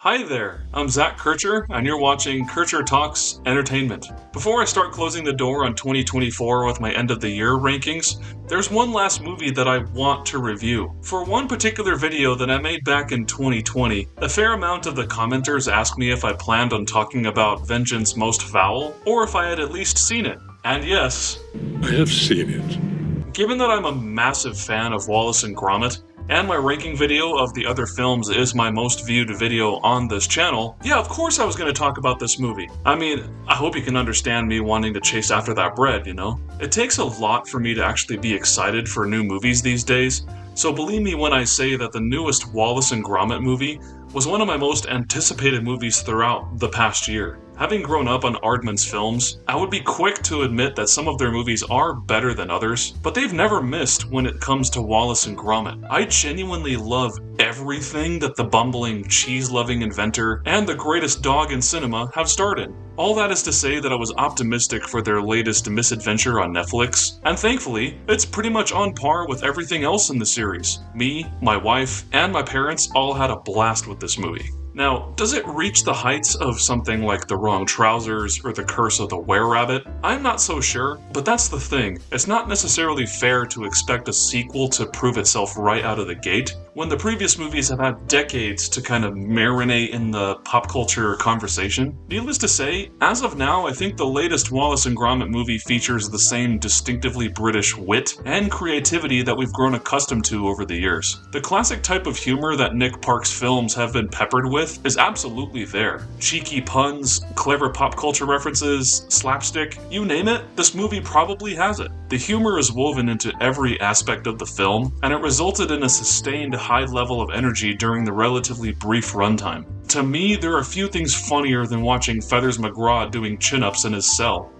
Hi there, I'm Zach Kircher, and you're watching Kircher Talks Entertainment. Before I start closing the door on 2024 with my end of the year rankings, there's one last movie that I want to review. For one particular video that I made back in 2020, a fair amount of the commenters asked me if I planned on talking about Vengeance Most Foul, or if I had at least seen it. And yes, I have seen it. given that I'm a massive fan of Wallace and Gromit, and my ranking video of the other films is my most viewed video on this channel, yeah, of course I was going to talk about this movie. I mean, I hope you can understand me wanting to chase after that bread, you know? It takes a lot for me to actually be excited for new movies these days, so believe me when I say that the newest Wallace and Gromit movie was one of my most anticipated movies throughout the past year. Having grown up on Aardman's films, I would be quick to admit that some of their movies are better than others, but they've never missed when it comes to Wallace and Gromit. I genuinely love everything that the bumbling, cheese-loving inventor and the greatest dog in cinema have starred in. All that is to say that I was optimistic for their latest misadventure on Netflix, and thankfully, it's pretty much on par with everything else in the series. Me, my wife, and my parents all had a blast with this movie. Now, does it reach the heights of something like The Wrong Trousers or The Curse of the Were-Rabbit? I'm not so sure, but that's the thing. It's not necessarily fair to expect a sequel to prove itself right out of the gate, when the previous movies have had decades to kind of marinate in the pop culture conversation. Needless to say, as of now, I think the latest Wallace and Gromit movie features the same distinctively British wit and creativity that we've grown accustomed to over the years. The classic type of humor that Nick Park's films have been peppered with is absolutely there. Cheeky puns, clever pop culture references, slapstick, you name it, this movie probably has it. The humor is woven into every aspect of the film, and it resulted in a sustained high level of energy during the relatively brief runtime. To me, there are few things funnier than watching Feathers McGraw doing chin-ups in his cell.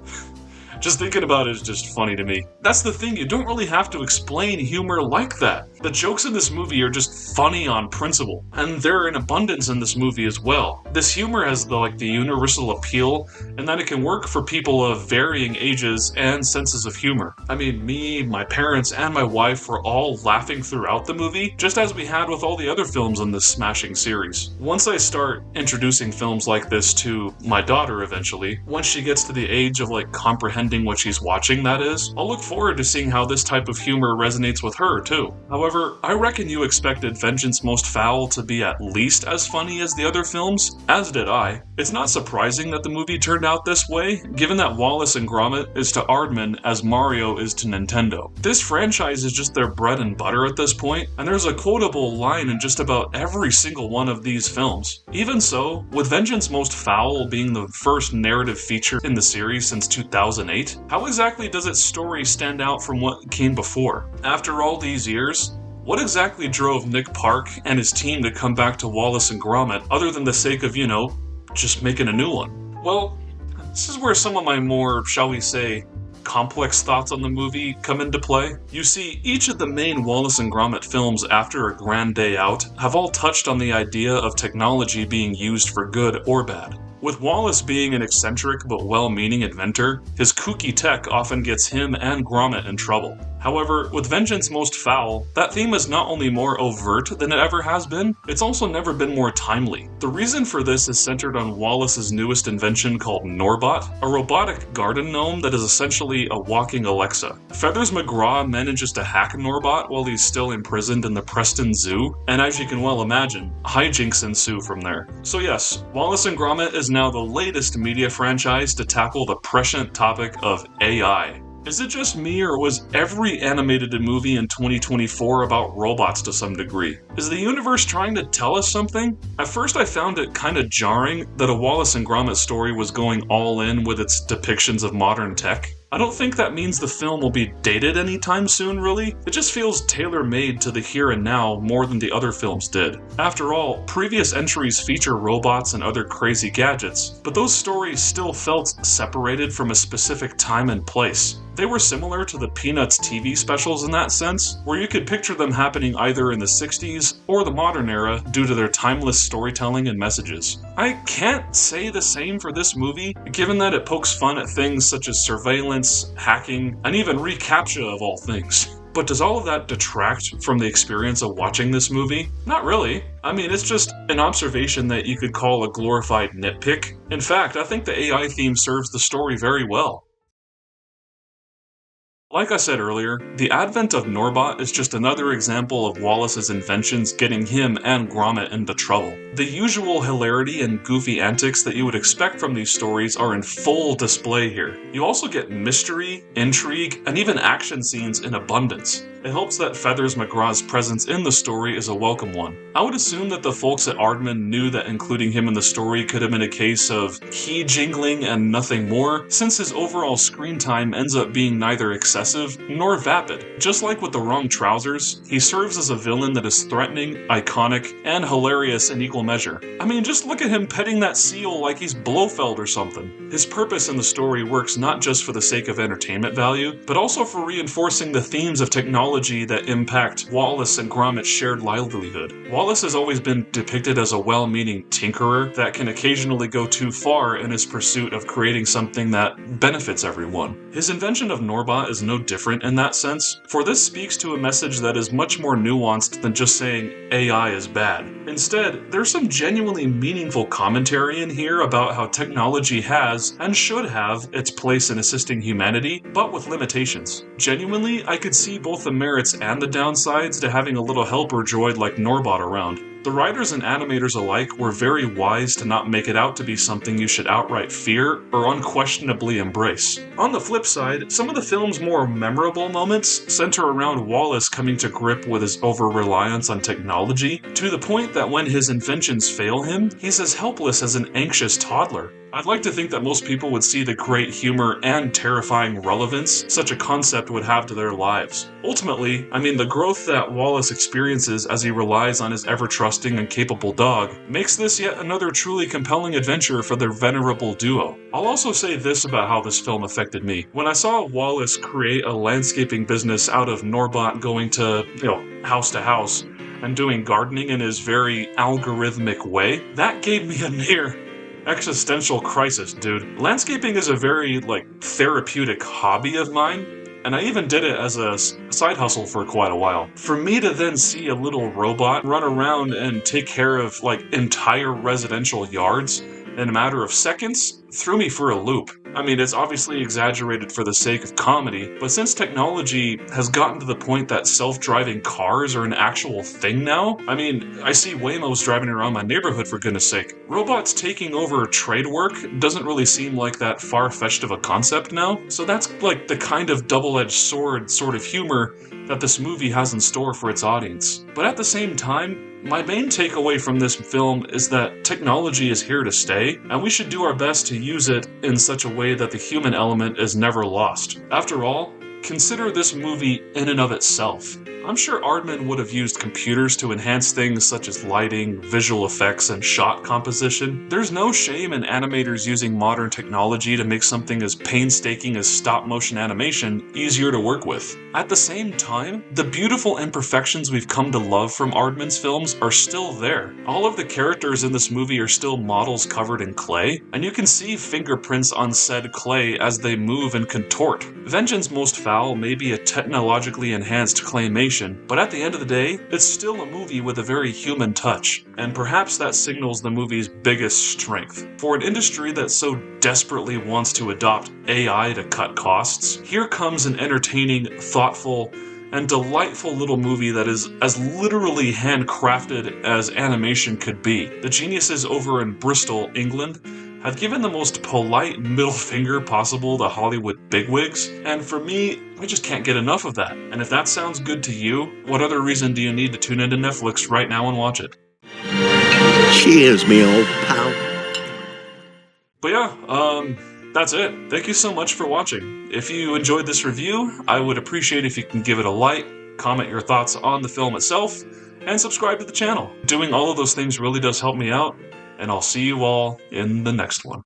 Just thinking about it is just funny to me. That's the thing, you don't really have to explain humor like that. The jokes in this movie are just funny on principle, and they're in abundance in this movie as well. This humor has the universal appeal, and that it can work for people of varying ages and senses of humor. I mean, me, my parents, and my wife were all laughing throughout the movie, just as we had with all the other films in this smashing series. Once I start introducing films like this to my daughter eventually, once she gets to the age of comprehending what she's watching, that is, I'll look forward to seeing how this type of humor resonates with her too. However, I reckon you expected Vengeance Most Foul to be at least as funny as the other films, as did I. It's not surprising that the movie turned out this way, given that Wallace and Gromit is to Aardman as Mario is to Nintendo. This franchise is just their bread and butter at this point, and there's a quotable line in just about every single one of these films. Even so, with Vengeance Most Foul being the first narrative feature in the series since 2008, how exactly does its story stand out from what came before? After all these years, what exactly drove Nick Park and his team to come back to Wallace and Gromit other than the sake of, just making a new one? Well, this is where some of my more, shall we say, complex thoughts on the movie come into play. You see, each of the main Wallace and Gromit films after A Grand Day Out have all touched on the idea of technology being used for good or bad. With Wallace being an eccentric but well-meaning inventor, his kooky tech often gets him and Gromit in trouble. However, with Vengeance Most Foul, that theme is not only more overt than it ever has been, it's also never been more timely. The reason for this is centered on Wallace's newest invention called Norbot, a robotic garden gnome that is essentially a walking Alexa. Feathers McGraw manages to hack Norbot while he's still imprisoned in the Preston Zoo, and as you can well imagine, hijinks ensue from there. So yes, Wallace and Gromit is now the latest media franchise to tackle the prescient topic of AI. Is it just me, or was every animated movie in 2024 about robots to some degree? Is the universe trying to tell us something? At first I found it kinda jarring that a Wallace and Gromit story was going all in with its depictions of modern tech. I don't think that means the film will be dated anytime soon, really. It just feels tailor-made to the here and now more than the other films did. After all, previous entries feature robots and other crazy gadgets, but those stories still felt separated from a specific time and place. They were similar to the Peanuts TV specials in that sense, where you could picture them happening either in the 60s or the modern era due to their timeless storytelling and messages. I can't say the same for this movie, given that it pokes fun at things such as surveillance, hacking, and even reCAPTCHA of all things. But does all of that detract from the experience of watching this movie? Not really. I mean, it's just an observation that you could call a glorified nitpick. In fact, I think the AI theme serves the story very well. Like I said earlier, the advent of Norbot is just another example of Wallace's inventions getting him and Gromit into trouble. The usual hilarity and goofy antics that you would expect from these stories are in full display here. You also get mystery, intrigue, and even action scenes in abundance. It helps that Feathers McGraw's presence in the story is a welcome one. I would assume that the folks at Aardman knew that including him in the story could have been a case of key jingling and nothing more, since his overall screen time ends up being neither excessive nor vapid. Just like with the wrong trousers, he serves as a villain that is threatening, iconic, and hilarious in equal measure. I mean, just look at him petting that seal like he's Blofeld or something. His purpose in the story works not just for the sake of entertainment value, but also for reinforcing the themes of technology that impact Wallace and Gromit's shared livelihood. Wallace has always been depicted as a well-meaning tinkerer that can occasionally go too far in his pursuit of creating something that benefits everyone. His invention of Norbot is no different in that sense, for this speaks to a message that is much more nuanced than just saying AI is bad. Instead, there's some genuinely meaningful commentary in here about how technology has, and should have, its place in assisting humanity, but with limitations. Genuinely, I could see both the merits and the downsides to having a little helper droid like Norbot around. The writers and animators alike were very wise to not make it out to be something you should outright fear or unquestionably embrace. On the flip side, some of the film's more memorable moments center around Wallace coming to grip with his over-reliance on technology, to the point that when his inventions fail him, he's as helpless as an anxious toddler. I'd like to think that most people would see the great humor and terrifying relevance such a concept would have to their lives. Ultimately, I mean, the growth that Wallace experiences as he relies on his ever-trusting and capable dog makes this yet another truly compelling adventure for their venerable duo. I'll also say this about how this film affected me. When I saw Wallace create a landscaping business out of Norbot going to, house to house and doing gardening in his very algorithmic way, that gave me a near existential crisis, dude. Landscaping is a very, therapeutic hobby of mine, and I even did it as a side hustle for quite a while. For me to then see a little robot run around and take care of, entire residential yards in a matter of seconds threw me for a loop. I mean, it's obviously exaggerated for the sake of comedy, but since technology has gotten to the point that self-driving cars are an actual thing now, I mean, I see Waymos driving around my neighborhood for goodness sake. Robots taking over trade work doesn't really seem like that far-fetched of a concept now, so that's the kind of double-edged sword sort of humor that this movie has in store for its audience. But at the same time, my main takeaway from this film is that technology is here to stay, and we should do our best to use it in such a way that the human element is never lost. After all, consider this movie in and of itself. I'm sure Aardman would have used computers to enhance things such as lighting, visual effects, and shot composition. There's no shame in animators using modern technology to make something as painstaking as stop-motion animation easier to work with. At the same time, the beautiful imperfections we've come to love from Aardman's films are still there. All of the characters in this movie are still models covered in clay, and you can see fingerprints on said clay as they move and contort. Vengeance Most Foul may be a technologically enhanced claymation, but at the end of the day, it's still a movie with a very human touch, and perhaps that signals the movie's biggest strength. For an industry that so desperately wants to adopt AI to cut costs, here comes an entertaining, thoughtful, and delightful little movie that is as literally handcrafted as animation could be. The geniuses over in Bristol, England, have given the most polite middle finger possible to Hollywood bigwigs, and for me, I just can't get enough of that. And if that sounds good to you, what other reason do you need to tune into Netflix right now and watch it? Cheers, me old pal. But yeah, that's it. Thank you so much for watching. If you enjoyed this review, I would appreciate if you can give it a like, comment your thoughts on the film itself, and subscribe to the channel. Doing all of those things really does help me out, and I'll see you all in the next one.